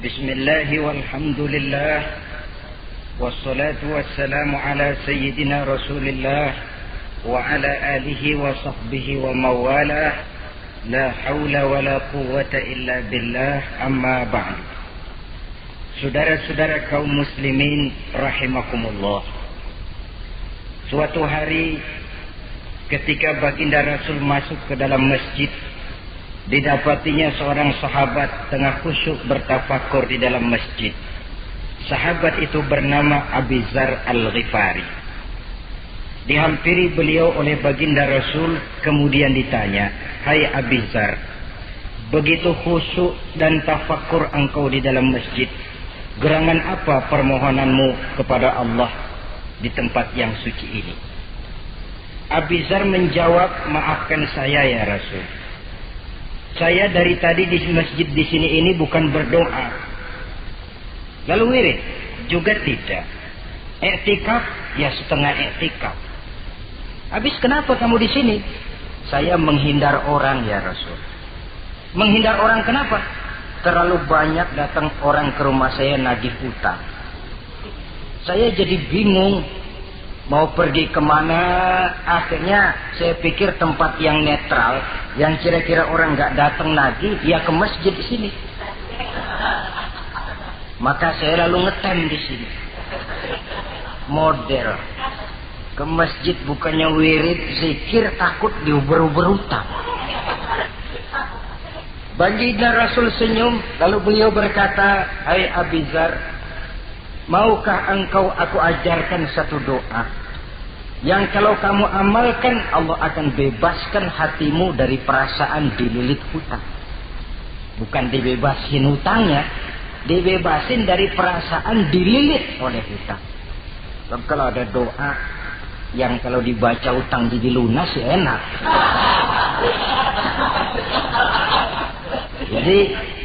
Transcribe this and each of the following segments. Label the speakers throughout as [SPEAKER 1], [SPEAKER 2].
[SPEAKER 1] Bismillah walhamdulillah wassalatu wassalamu ala sayyidina Rasulillah wa ala alihi wa sahbihi wa mawalah. La hawla wa la quwwata illa billah, amma ba'd. Saudara-saudara kaum muslimin rahimakumullah. Suatu hari ketika baginda Rasul masuk ke dalam masjid, didapatinya seorang sahabat tengah khusyuk bertafakur di dalam masjid. Sahabat itu bernama Abi Dzar Al-Ghifari. Dihampiri beliau oleh baginda Rasul, kemudian ditanya, "Hai Abi Dzar, begitu khusyuk dan tafakur engkau di dalam masjid, gerangan apa permohonanmu kepada Allah di tempat yang suci ini?" Abi Dzar menjawab, "Maafkan saya ya Rasul. Saya dari tadi di masjid di sini ini bukan berdoa. Lalu wirid juga tidak. Iktikaf ya setengah iktikaf. Habis kenapa kamu di sini?" "Saya menghindar orang ya Rasul." "Menghindar orang kenapa?" "Terlalu banyak datang orang ke rumah saya nagih hutang. Saya jadi bingung mau pergi kemana. Akhirnya saya pikir tempat yang netral, yang kira-kira orang nggak datang lagi, ya ke masjid di sini. Maka saya lalu ngetem di sini. Model ke masjid bukannya wirid, zikir, takut diuber-uber hutang." Baginda Rasul senyum, lalu beliau berkata, "Hai Abi Dzar, maukah engkau aku ajarkan satu doa yang kalau kamu amalkan Allah akan bebaskan hatimu dari perasaan dililit hutang." Bukan dibebasin hutangnya, dibebasin dari perasaan dililit oleh hutang. Kalau ada doa yang kalau dibaca hutang jadi lunas ya enak. Jadi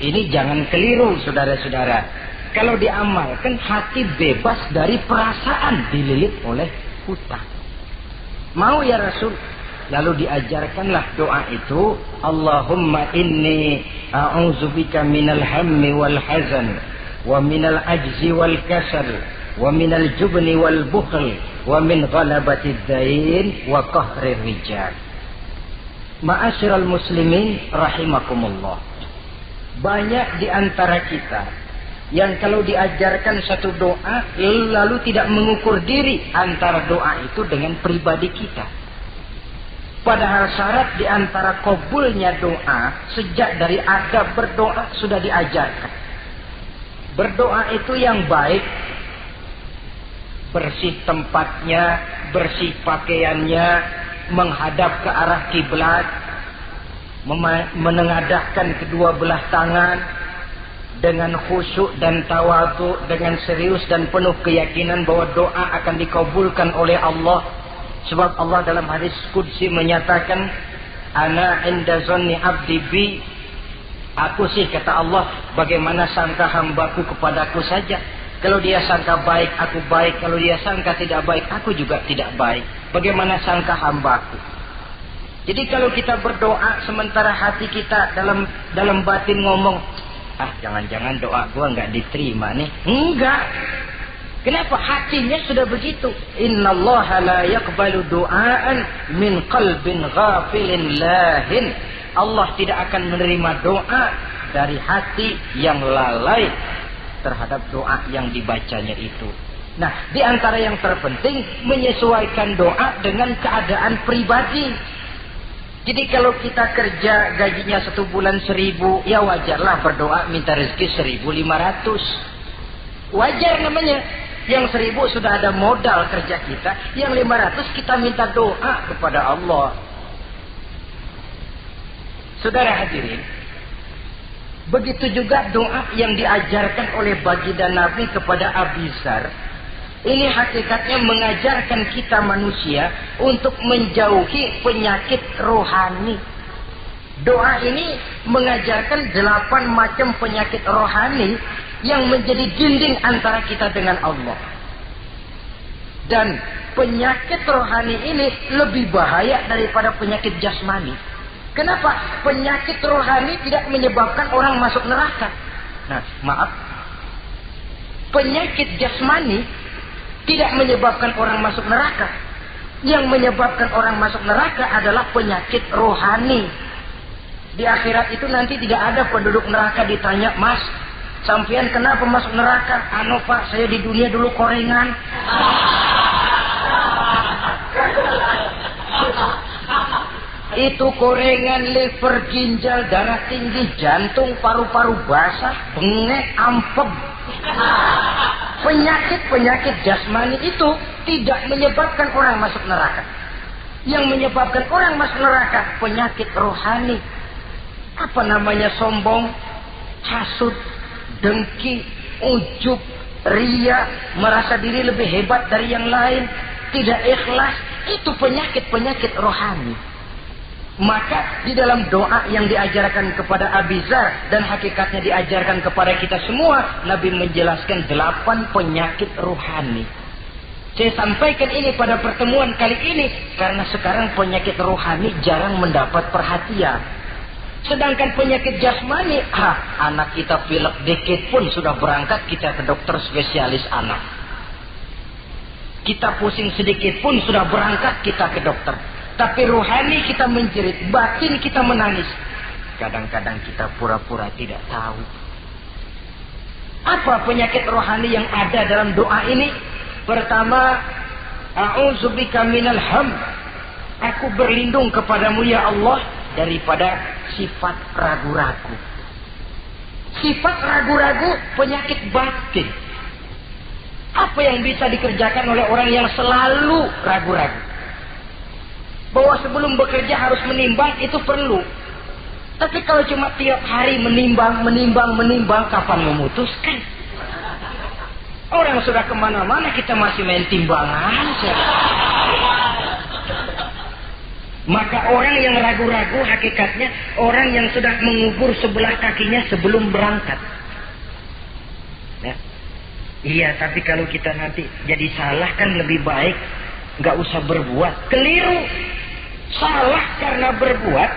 [SPEAKER 1] ini jangan keliru saudara-saudara. Kalau diamalkan hati bebas dari perasaan dililit oleh hutang. Mau ya Rasul? Lalu diajarkanlah doa itu, Allahumma inni a'udzubika minal hammi wal hazan wa minal ajzi wal kasal wa minal jubni wal bukhl wa min ghalabatid dain wa qahrir rijal. Ma'asyiral muslimin rahimakumullah. Banyak di antara kita yang kalau diajarkan satu doa lalu tidak mengukur diri antara doa itu dengan pribadi kita. Padahal syarat di antara kabulnya doa sejak dari adab berdoa sudah diajarkan. Berdoa itu yang baik, bersih tempatnya, bersih pakaiannya, menghadap ke arah kiblat, menengadahkan kedua belah tangan, dengan khusyuk dan tawadhu, dengan serius dan penuh keyakinan bahwa doa akan dikabulkan oleh Allah. Sebab Allah dalam hadis qudsi menyatakan, "Ana inda zanni abdi bi." Aku sih, kata Allah, bagaimana sangka hambaku kepadaku saja. Kalau dia sangka baik, aku baik. Kalau dia sangka tidak baik, aku juga tidak baik. Bagaimana sangka hambaku? Jadi kalau kita berdoa sementara hati kita dalam batin ngomong, jangan-jangan doa gua nggak diterima nih. Enggak. Kenapa? Hatinya sudah begitu. Innallaha la yaqbalu du'aan min qalbin ghafilin lahin. Allah tidak akan menerima doa dari hati yang lalai terhadap doa yang dibacanya itu. Nah, di antara yang terpenting menyesuaikan doa dengan keadaan pribadi. Jadi kalau kita kerja gajinya 1 bulan 1.000, ya wajarlah berdoa minta rezeki 1.500. Wajar namanya. Yang 1.000 sudah ada modal kerja kita, yang 500 kita minta doa kepada Allah. Saudara hadirin, begitu juga doa yang diajarkan oleh baginda Nabi kepada Abi Dzar. Ini hakikatnya mengajarkan kita manusia untuk menjauhi penyakit rohani. Doa ini mengajarkan 8 macam penyakit rohani yang menjadi dinding antara kita dengan Allah. Dan penyakit rohani ini lebih bahaya daripada penyakit jasmani. Kenapa? Penyakit rohani tidak menyebabkan orang masuk neraka. Nah, maaf, Penyakit jasmani tidak menyebabkan orang masuk neraka. Yang menyebabkan orang masuk neraka adalah penyakit rohani. Di akhirat itu nanti tidak ada penduduk neraka ditanya, "Mas, sampean kenapa masuk neraka?" "Anu Pak, saya di dunia dulu korengan." Itu korengan, liver, ginjal, darah tinggi, jantung, paru-paru basah, bengek, ampem. Penyakit-penyakit jasmani itu tidak menyebabkan orang masuk neraka. Yang menyebabkan orang masuk neraka penyakit rohani. Apa namanya? Sombong, hasud, dengki, ujub, ria, merasa diri lebih hebat dari yang lain, tidak ikhlas. Itu penyakit-penyakit rohani. Maka di dalam doa yang diajarkan kepada Abi Dzar dan hakikatnya diajarkan kepada kita semua, Nabi menjelaskan 8 penyakit rohani. Saya sampaikan ini pada pertemuan kali ini karena sekarang penyakit rohani jarang mendapat perhatian. Sedangkan penyakit jasmani, anak kita pilek dikit pun sudah berangkat kita ke dokter spesialis anak. Kita pusing sedikit pun sudah berangkat kita ke dokter. Tapi rohani kita menjerit, batin kita menangis. Kadang-kadang kita pura-pura tidak tahu. Apa penyakit rohani yang ada dalam doa ini? Pertama, a'udzubika minal ham. Aku berlindung kepadamu ya Allah daripada sifat ragu-ragu. Sifat ragu-ragu penyakit batin. Apa yang bisa dikerjakan oleh orang yang selalu ragu-ragu? Bahwa sebelum bekerja harus menimbang, itu perlu. Tapi kalau cuma tiap hari menimbang, kapan memutuskan? Orang sudah kemana-mana, kita masih main timbangan. Maka orang yang ragu-ragu hakikatnya orang yang sudah mengubur sebelah kakinya sebelum berangkat. Ya. Iya, tapi kalau kita nanti jadi salah kan lebih baik nggak usah berbuat. Keliru. Salah karena berbuat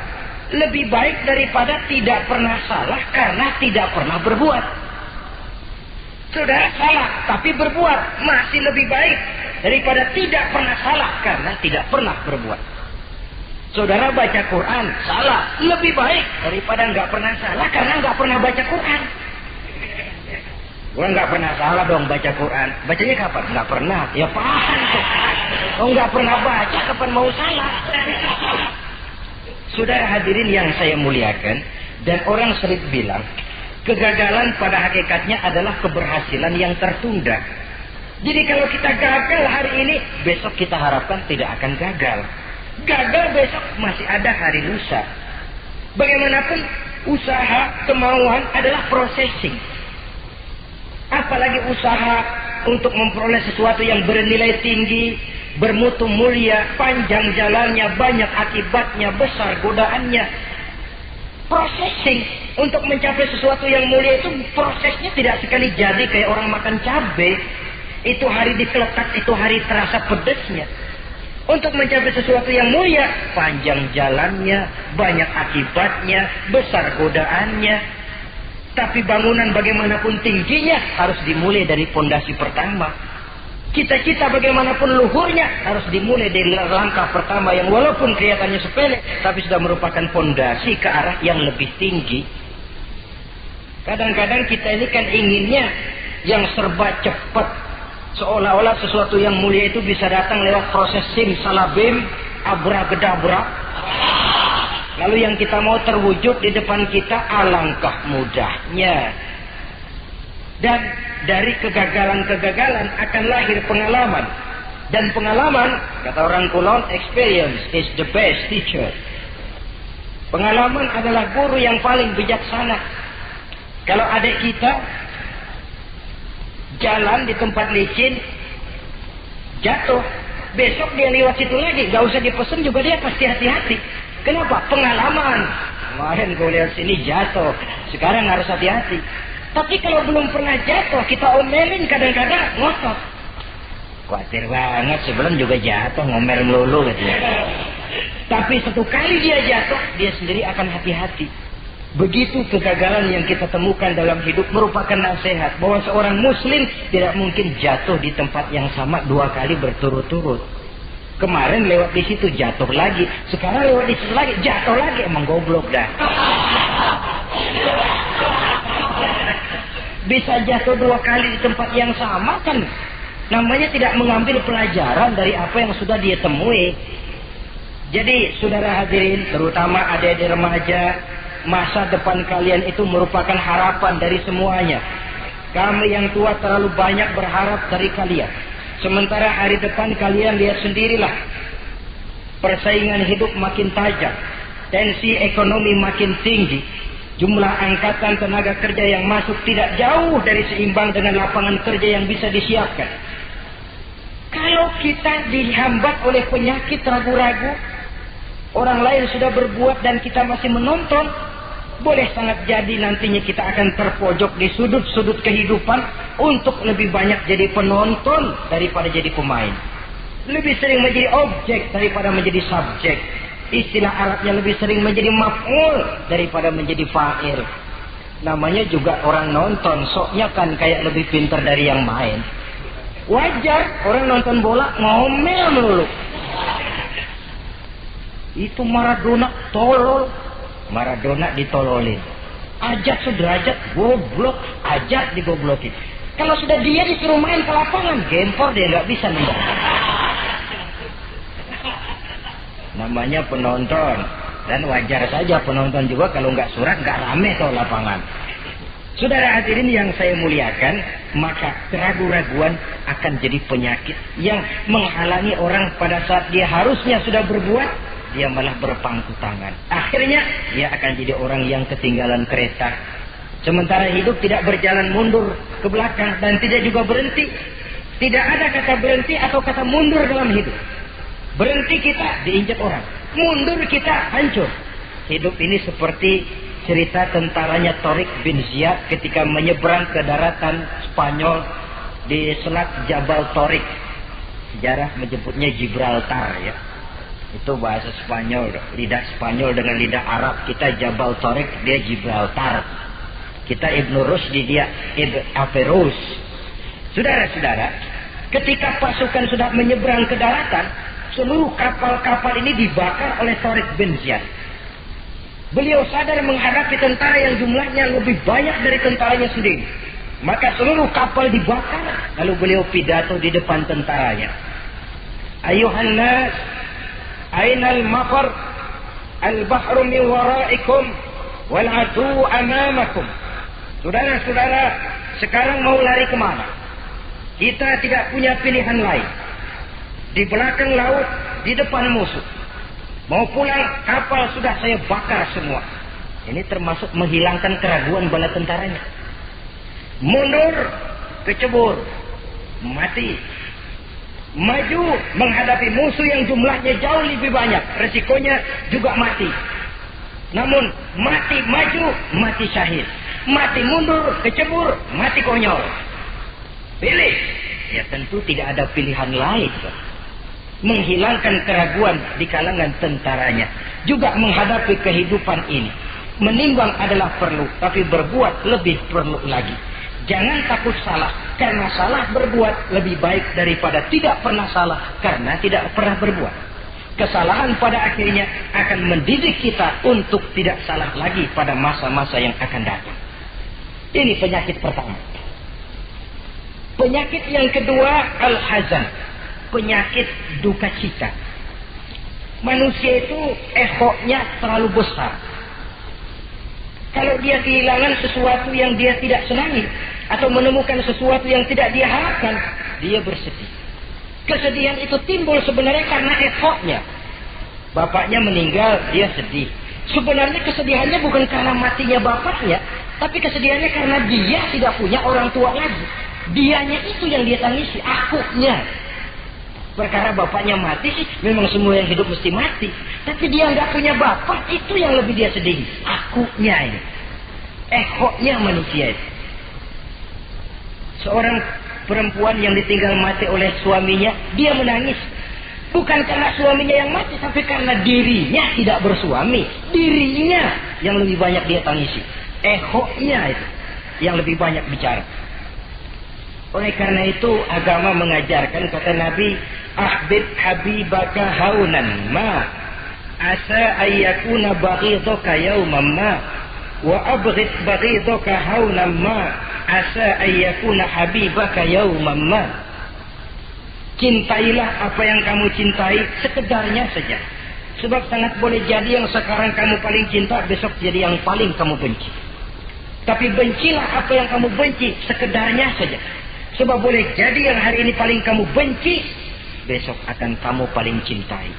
[SPEAKER 1] lebih baik daripada tidak pernah salah karena tidak pernah berbuat. Saudara salah tapi berbuat masih lebih baik daripada tidak pernah salah karena tidak pernah berbuat. Saudara baca Quran salah lebih baik daripada nggak pernah salah karena nggak pernah baca Quran. Gua nggak pernah salah dong baca Quran. Bacanya kapan? Nggak pernah. Ya paham tuh. Oh nggak pernah baca, kapan mau salah? Saudara hadirin yang saya muliakan, dan orang sering bilang, kegagalan pada hakikatnya adalah keberhasilan yang tertunda. Jadi kalau kita gagal hari ini, besok kita harapkan tidak akan gagal. Gagal besok masih ada hari lusa. Bagaimanapun usaha, kemauan adalah processing. Apalagi usaha untuk memperoleh sesuatu yang bernilai tinggi, bermutu mulia, panjang jalannya, banyak akibatnya, besar godaannya. Processing untuk mencapai sesuatu yang mulia itu prosesnya tidak sekali jadi kayak orang makan cabai. Itu hari dikeletak, itu hari terasa pedesnya. Untuk mencapai sesuatu yang mulia, panjang jalannya, banyak akibatnya, besar godaannya. Tapi bangunan bagaimanapun tingginya harus dimulai dari pondasi pertama. Cita-cita bagaimanapun luhurnya harus dimulai dari langkah pertama yang walaupun kelihatannya sepele, tapi sudah merupakan pondasi ke arah yang lebih tinggi. Kadang-kadang kita ini kan inginnya yang serba cepat, seolah-olah sesuatu yang mulia itu bisa datang lewat proses simsalabim, abracadabra. Lalu yang kita mau terwujud di depan kita, alangkah mudahnya. Dan dari kegagalan-kegagalan akan lahir pengalaman. Dan pengalaman, kata orang Kulon, experience is the best teacher. Pengalaman adalah guru yang paling bijaksana. Kalau adik kita jalan di tempat licin, jatuh, besok dia lewat situ lagi, gak usah dipesen juga dia pasti hati-hati. Kenapa? Pengalaman. Kemarin gue lihat sini jatuh, sekarang harus hati-hati. Tapi kalau belum pernah jatuh, kita omelin kadang-kadang ngotot. Khawatir banget, sebelum juga jatuh, ngomel melulu gitu ya. Tapi satu kali dia jatuh, dia sendiri akan hati-hati. Begitu kegagalan yang kita temukan dalam hidup merupakan nasihat bahwa seorang muslim tidak mungkin jatuh di tempat yang sama 2 kali berturut-turut. Kemarin lewat di situ jatuh lagi, sekarang lewat di situ lagi jatuh lagi, emang goblok dah. Bisa jatuh 2 kali di tempat yang sama kan namanya tidak mengambil pelajaran dari apa yang sudah dia temui. Jadi saudara hadirin, terutama adik-adik remaja, masa depan kalian itu merupakan harapan dari semuanya. Kami yang tua terlalu banyak berharap dari kalian. Sementara hari depan kalian lihat sendirilah. Persaingan hidup makin tajam. Tensi ekonomi makin tinggi. Jumlah angkatan tenaga kerja yang masuk tidak jauh dari seimbang dengan lapangan kerja yang bisa disiapkan. Kalau kita dihambat oleh penyakit ragu-ragu, orang lain sudah berbuat dan kita masih menonton, boleh sangat jadi nantinya kita akan terpojok di sudut-sudut kehidupan untuk lebih banyak jadi penonton daripada jadi pemain. Lebih sering menjadi objek daripada menjadi subjek. Istilah Arabnya lebih sering menjadi maf'ul daripada menjadi fa'il. Namanya juga orang nonton, soknya kan kayak lebih pintar dari yang main. Wajar orang nonton bola ngomel melulu. Itu Maradona tolol. Maradona ditololin. Ajat sederajat goblok, ajat digoblokin. Kalau sudah dia disuruh main ke lapangan, gempor dia nggak bisa nembak. Namanya penonton, dan wajar saja penonton juga kalau nggak surat nggak rame tuh lapangan. Saudara hadirin yang saya muliakan, maka keraguan-raguan akan jadi penyakit yang menghalangi orang pada saat dia harusnya sudah berbuat. Dia malah berpangku tangan. Akhirnya dia akan jadi orang yang ketinggalan kereta. Sementara hidup tidak berjalan mundur ke belakang dan tidak juga berhenti. Tidak ada kata berhenti atau kata mundur dalam hidup. Berhenti kita diinjak orang, mundur kita hancur. Hidup ini seperti cerita tentaranya Tariq bin Ziyad ketika menyeberang ke daratan Spanyol di Selat Jabal Tariq. Sejarah menyebutnya Gibraltar ya. Itu bahasa Spanyol, lidah Spanyol dengan lidah Arab. Kita Jabal Tariq, dia Gibraltar. Kita Ibnu Rusdi, dia Averroes. Saudara-saudara, ketika pasukan sudah menyeberang ke daratan, seluruh kapal-kapal ini dibakar oleh Tariq bin Ziyad. Beliau sadar menghadapi tentara yang jumlahnya lebih banyak dari tentaranya sendiri. Maka seluruh kapal dibakar. Lalu beliau pidato di depan tentaranya. Ayuhan nas, ainal mafar, al-bahru min waraikum, wal adu amamakum. Saudara-saudara, sekarang mau lari kemana? Kita tidak punya pilihan lain. Di belakang laut, di depan musuh. Mau pulang, kapal sudah saya bakar semua. Ini termasuk menghilangkan keraguan bala tentaranya. Mundur, kecebur, mati. Maju menghadapi musuh yang jumlahnya jauh lebih banyak, resikonya juga mati. Namun mati maju, mati syahid. Mati mundur, kecebur, mati konyol. Pilih. Ya tentu tidak ada pilihan lain. Menghilangkan keraguan di kalangan tentaranya. Juga menghadapi kehidupan ini. Menimbang adalah perlu, tapi berbuat lebih perlu lagi. Jangan takut salah, karena salah berbuat lebih baik daripada tidak pernah salah, karena tidak pernah berbuat. Kesalahan pada akhirnya akan mendidik kita untuk tidak salah lagi pada masa-masa yang akan datang. Ini penyakit pertama. Penyakit yang kedua, al-hazan. Penyakit duka cita. Manusia itu egonya terlalu besar. Kalau dia kehilangan sesuatu yang dia tidak senangi, atau menemukan sesuatu yang tidak dia harapkan, dia bersedih. Kesedihan itu timbul sebenarnya karena egonya. Bapaknya meninggal, dia sedih. Sebenarnya kesedihannya bukan karena matinya bapaknya, tapi kesedihannya karena dia tidak punya orang tua lagi. Dianya itu yang dia tangisi, akunya. Perkara bapaknya mati sih, memang semua yang hidup mesti mati. Tapi dia nggak punya bapak, itu yang lebih dia sedih. Akunya ini. Egonya manusia itu. Seorang perempuan yang ditinggal mati oleh suaminya, dia menangis. Bukan karena suaminya yang mati, tapi karena dirinya tidak bersuami. Dirinya yang lebih banyak dia tangisi. Ehonya itu yang lebih banyak bicara. Oleh karena itu agama mengajarkan, kata Nabi, ahbib habibaka haunan ma asa ayyakuna baghidaka yawman ma wa abghid baghidaka haunan ma asa ayyakuna habibaka yawman ma. Cintailah apa yang kamu cintai sekedarnya saja. Sebab sangat boleh jadi yang sekarang kamu paling cinta, besok jadi yang paling kamu benci. Tapi bencilah apa yang kamu benci sekedarnya saja. Sebab boleh jadi yang hari ini paling kamu benci, besok akan kamu paling cintai.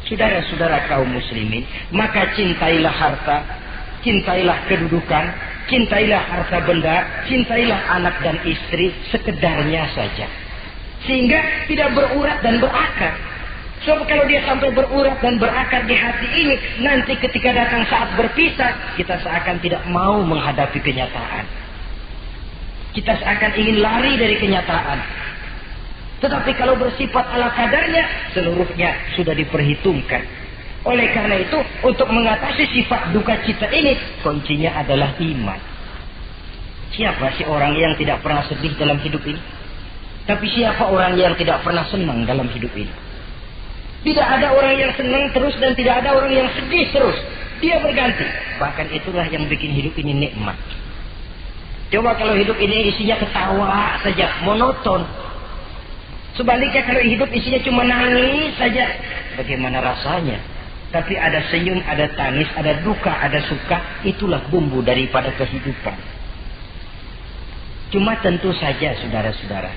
[SPEAKER 1] Saudara-saudara kaum muslimin, maka cintailah harta, cintailah kedudukan, cintailah harta benda, cintailah anak dan istri sekedarnya saja. Sehingga tidak berurat dan berakar. Sebab kalau dia sampai berurat dan berakar di hati ini, nanti ketika datang saat berpisah, kita seakan tidak mau menghadapi kenyataan. Kita seakan ingin lari dari kenyataan. Tetapi kalau bersifat ala kadarnya, seluruhnya sudah diperhitungkan. Oleh karena itu, untuk mengatasi sifat duka cita ini, kuncinya adalah iman. Siapa sih orang yang tidak pernah sedih dalam hidup ini? Tapi siapa orang yang tidak pernah senang dalam hidup ini? Tidak ada orang yang senang terus dan tidak ada orang yang sedih terus. Dia berganti. Bahkan itulah yang bikin hidup ini nikmat. Coba kalau hidup ini isinya ketawa saja, monoton. Sebaliknya kalau hidup isinya cuma nangis saja, bagaimana rasanya? Tapi ada senyum, ada tangis, ada duka, ada suka. Itulah bumbu daripada kehidupan. Cuma tentu saja saudara-saudara,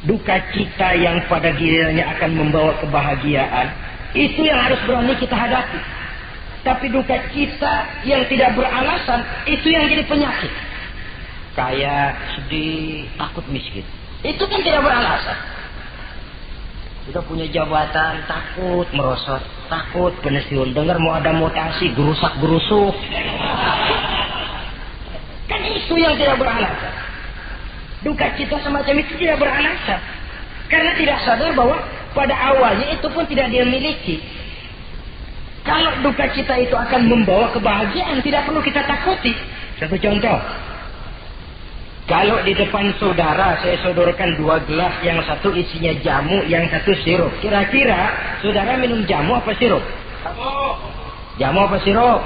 [SPEAKER 1] duka cita yang pada gilirannya akan membawa kebahagiaan, itu yang harus berani kita hadapi. Tapi duka cita yang tidak beralasan, itu yang jadi penyakit. Kaya, sedih, takut miskin. Itu kan tidak beralasan. Sudah punya jabatan, takut merosot, takut pensiun. Dengar mau ada mutasi, gerusak-gerusuk. Kan itu yang tidak beralasan. Duka cita semacam itu tidak beralasan. Karena tidak sadar bahwa pada awalnya itu pun tidak dia miliki. Kalau duka cita itu akan membawa kebahagiaan, tidak perlu kita takuti. Satu contoh. Kalau di depan saudara saya sodorkan 2 gelas, yang satu isinya jamu, yang satu sirup. Kira-kira saudara minum jamu apa sirup? Jamu apa sirup?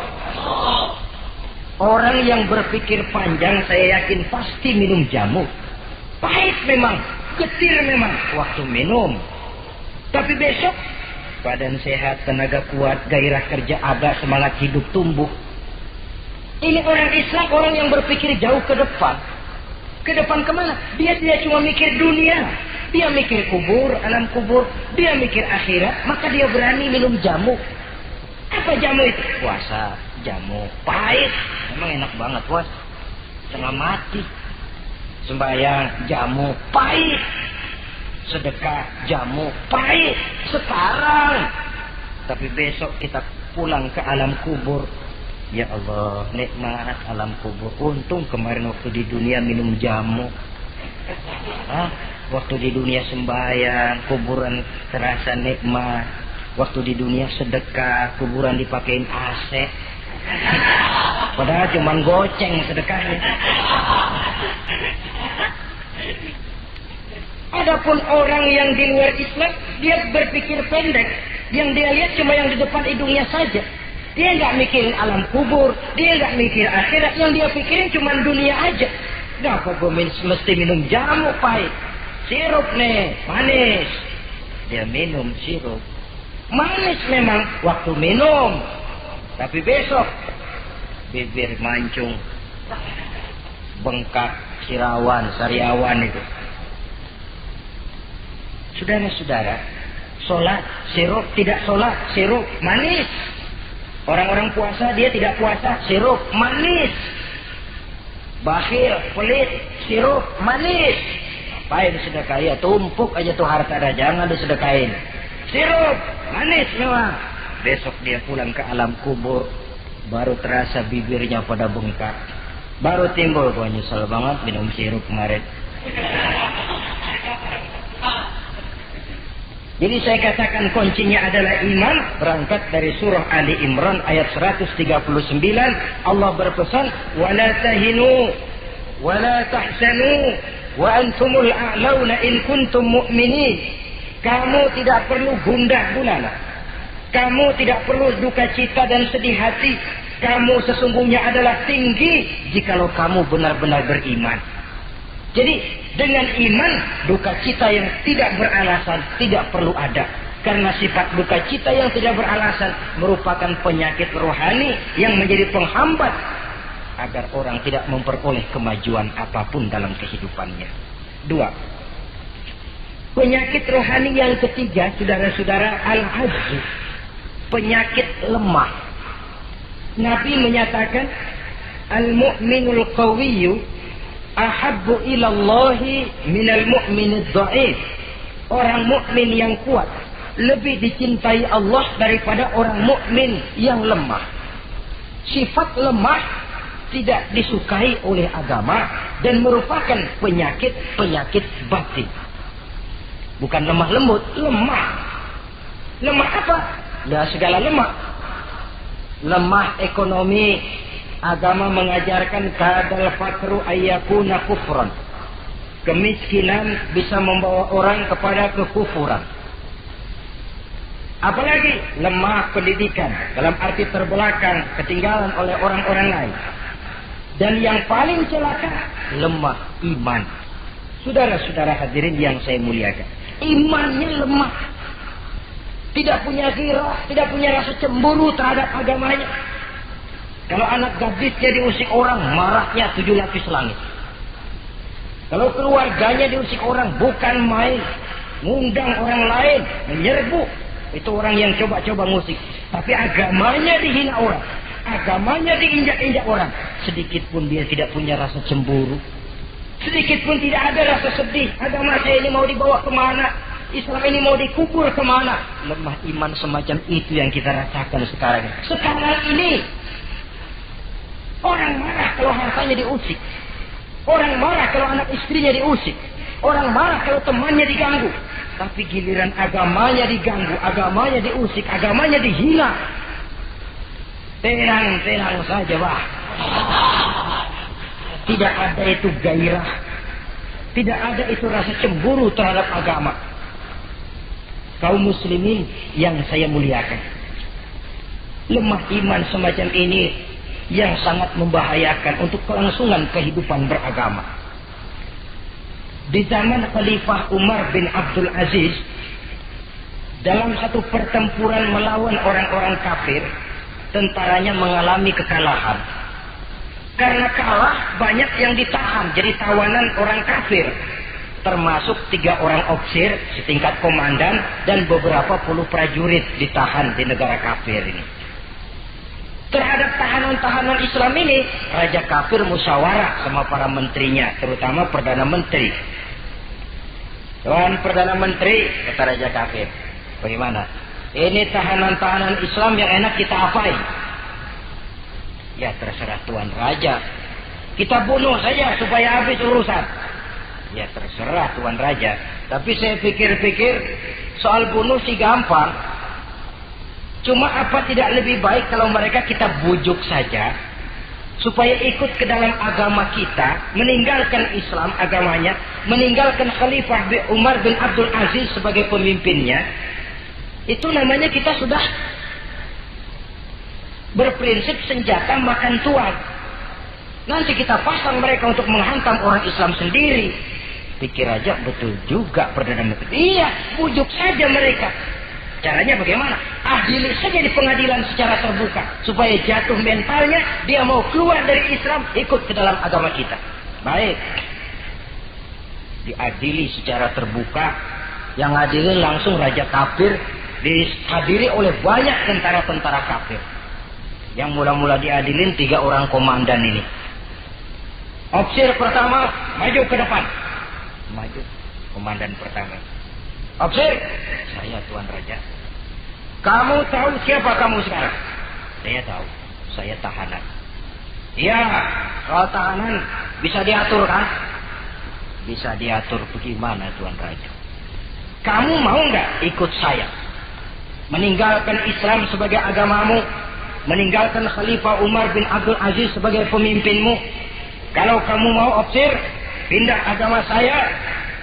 [SPEAKER 1] Orang yang berpikir panjang saya yakin pasti minum jamu. Pahit memang, getir memang waktu minum. Tapi besok badan sehat, tenaga kuat, gairah kerja ada, semangat hidup tumbuh. Ini orang Islam, orang yang berpikir jauh ke depan. Ke depan kemana? Dia tidak cuma mikir dunia. Dia mikir kubur, alam kubur. Dia mikir akhirat. Maka dia berani minum jamu. Apa jamu itu? Puasa, jamu. Pahit. Memang enak banget puasa. Setengah mati. Sembahyang, jamu. Pahit. Sedekah, jamu. Pahit. Sekarang. Tapi besok kita pulang ke alam kubur. Ya Allah, nikmat alam kubur. Untung kemarin waktu di dunia minum jamu. Waktu di dunia sembahyang, kuburan terasa nikmat. Waktu di dunia sedekah, kuburan dipakein AC. Padahal cuma goceng sedekahnya. Adapun orang yang di luar Islam, dia berpikir pendek. Yang dia lihat cuma yang di depan hidungnya saja. Dia nggak mikirin alam kubur, dia nggak mikir akhirat, yang dia pikirin cuma dunia aja. Kenapa gue mesti minum jamu pahit? Sirup nih, manis. Dia minum sirup. Manis memang waktu minum. Tapi besok, bibir mancung, bengkak, sariawan itu. Saudara-saudara, sholat, sirup, tidak sholat, sirup, manis. Orang-orang puasa, dia tidak puasa, sirup, manis. Bakhil, pelit, sirup, manis. Apain sedekah? Ya tumpuk aja tuh harta dah, jangan disedekahin. Sirup, manis memang. Besok dia pulang ke alam kubur, baru terasa bibirnya pada bengkak. Baru timbul, gua nyesel banget minum sirup kemarin. Jadi saya katakan kuncinya adalah iman. Berangkat dari surah Ali Imran ayat 139. Allah berpesan, wala tahinu wala tahzanu wa antumul a'launa in kuntum mu'minin. Kamu tidak perlu gundah gulana. Kamu tidak perlu duka cita dan sedih hati. Kamu sesungguhnya adalah tinggi jikalau kamu benar-benar beriman. Jadi dengan iman, duka cita yang tidak beralasan tidak perlu ada. Karena sifat duka cita yang tidak beralasan merupakan penyakit rohani yang menjadi penghambat agar orang tidak memperoleh kemajuan apapun dalam kehidupannya. 2. Penyakit rohani yang ketiga, saudara-saudara, al-ajzu. Penyakit lemah. Nabi menyatakan, al-mu'minul qawiyyu ahabbu ilallahi minal mu'minid dha'if. Orang mukmin yang kuat lebih dicintai Allah daripada orang mukmin yang lemah. Sifat lemah tidak disukai oleh agama dan merupakan penyakit batin. Bukan lemah lembut, lemah. Lemah apa? Ya segala lemah. Lemah ekonomi. Agama mengajarkan kadal fakru ayyakuna kufran. Kemiskinan bisa membawa orang kepada kekufuran. Apalagi lemah pendidikan, dalam arti terbelakang, ketinggalan oleh orang-orang lain. Dan yang paling celaka, lemah iman. Saudara-saudara hadirin yang saya muliakan, imannya lemah. Tidak punya ghirah, tidak punya rasa cemburu terhadap agamanya. Kalau anak gadisnya diusik orang, marahnya 7 lapis langit. Kalau keluarganya diusik orang, bukan main. Ngundang orang lain, menyerbu. Itu orang yang coba-coba musik. Tapi agamanya dihina orang. Agamanya diinjak-injak orang. Sedikit pun dia tidak punya rasa cemburu. Sedikit pun tidak ada rasa sedih. Agama saya ini mau dibawa kemana? Islam ini mau dikubur kemana? Lemah iman semacam itu yang kita rasakan sekarang. Sekarang ini orang marah kalau hartanya diusik. Orang marah kalau anak istrinya diusik. Orang marah kalau temannya diganggu. Tapi giliran agamanya diganggu, agamanya diusik, agamanya dihina. Tenang-tenang saja, bah. Tidak ada itu gairah. Tidak ada itu rasa cemburu terhadap agama. Kaum muslimin yang saya muliakan, lemah iman semacam ini yang sangat membahayakan untuk kelangsungan kehidupan beragama. Di zaman Khalifah Umar bin Abdul Aziz, dalam satu pertempuran melawan orang-orang kafir, tentaranya mengalami kekalahan. Karena kalah, banyak yang ditahan jadi tawanan orang kafir, termasuk 3 orang ofisir setingkat komandan dan beberapa puluh prajurit ditahan di negara kafir ini. Terhadap tahanan-tahanan Islam ini, Raja kafir musyawarah sama para menterinya, terutama Perdana Menteri. Tuan Perdana Menteri, kata Raja kafir, bagaimana? Ini tahanan-tahanan Islam yang enak kita apain? Ya terserah Tuan Raja. Kita bunuh saja supaya habis urusan. Ya terserah Tuan Raja. Tapi saya pikir-pikir, soal bunuh sih gampang. Cuma apa tidak lebih baik kalau mereka kita bujuk saja supaya ikut ke dalam agama kita, meninggalkan Islam agamanya, meninggalkan Khalifah Umar bin Abdul Aziz sebagai pemimpinnya. Itu namanya kita sudah berprinsip senjata makan tuan. Nanti kita pasang mereka untuk menghantam orang Islam sendiri. Pikir aja betul juga Perdana Menteri. Iya, bujuk saja mereka. Caranya bagaimana? Adili saja di pengadilan secara terbuka supaya jatuh mentalnya, dia mau keluar dari Islam, ikut ke dalam agama kita. Baik, diadili secara terbuka. Yang adilin langsung Raja kafir, dihadiri oleh banyak tentara-tentara kafir. Yang mula-mula diadilin 3 orang komandan ini. Ofisir pertama maju ke depan. Maju komandan pertama. Ofisir, saya Tuan Raja. Kamu tahu siapa kamu sekarang? Saya tahu, saya tahanan. Iya, soal tahanan bisa diatur kan? Bisa diatur bagaimana Tuan Raja? Kamu mau nggak ikut saya? Meninggalkan Islam sebagai agamamu, meninggalkan Khalifah Umar bin Abdul Aziz sebagai pemimpinmu. Kalau kamu mau opsir, pindah agama saya,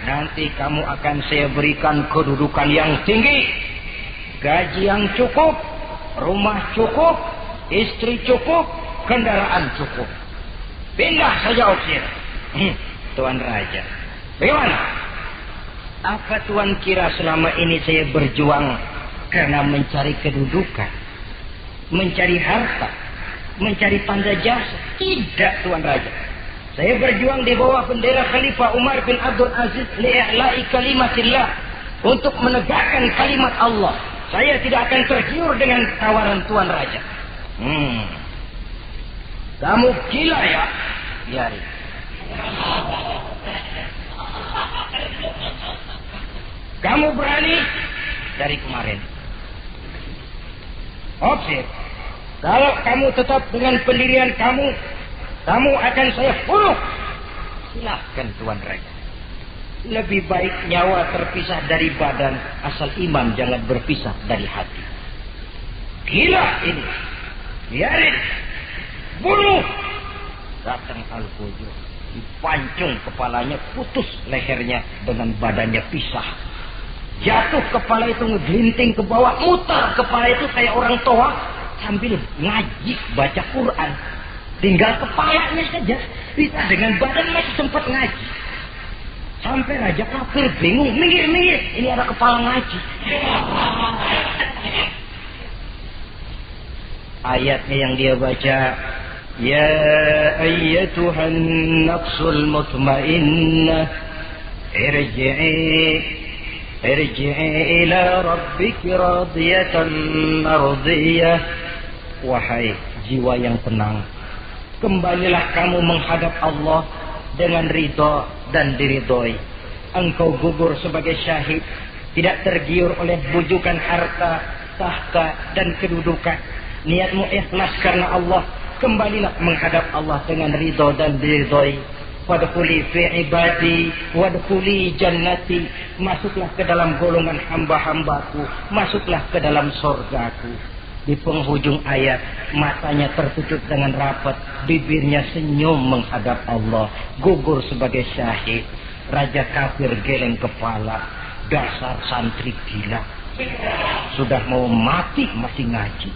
[SPEAKER 1] nanti kamu akan saya berikan kedudukan yang tinggi, gaji yang cukup, rumah cukup, istri cukup, kendaraan cukup. Pindah saja opsir. Tuan Raja, bagaimana? Apa Tuan kira selama ini saya berjuang karena mencari kedudukan, mencari harta, mencari tanda jasa? Tidak, Tuan Raja. Saya berjuang di bawah bendera Khalifah Umar bin Abdul Aziz li'i'la'i kalimatillah, untuk menegakkan kalimat Allah. Saya tidak akan tergiur dengan tawaran Tuan Raja. Kamu gila ya? Biari. Kamu berani dari kemarin. Opsir. Kalau kamu tetap dengan pendirian kamu, kamu akan saya bunuh. Silahkan Tuan Raja. Lebih baik nyawa terpisah dari badan, asal iman jangan berpisah dari hati. Gila ini. Biarin. Bunuh. Datang Al-Fujur, dipancung kepalanya, putus lehernya dengan badannya pisah. Jatuh kepala itu ngegelinting ke bawah, muter kepala itu kayak orang tua sambil ngaji baca Quran. Tinggal kepalanya saja, bisa dengan badan masih sempat ngaji. Sampai Raja kafir bingung, minggir, ini ada kepala ngaji. Ayatnya yang dia baca, ya ayyatuhan nafsul mutmainnah, irji'i ila rabbiki radiyatan mardiyah. Wahai jiwa yang tenang, kembalilah kamu menghadap Allah dengan ridha dan diridhoi. Engkau gugur sebagai syahid, tidak tergiur oleh bujukan harta, tahta dan kedudukan. Niatmu ikhlas karena Allah, kembalilah menghadap Allah dengan ridha dan diridhoi. Wadkhuli fi ibadi wadkhuli jannati, masuklah ke dalam golongan hamba-hambaku, masuklah ke dalam surgaku. Di penghujung ayat, matanya tertutup dengan rapat, bibirnya senyum menghadap Allah, gugur sebagai syahid. Raja kafir geleng kepala, dasar santri gila, sudah mau mati masih ngaji.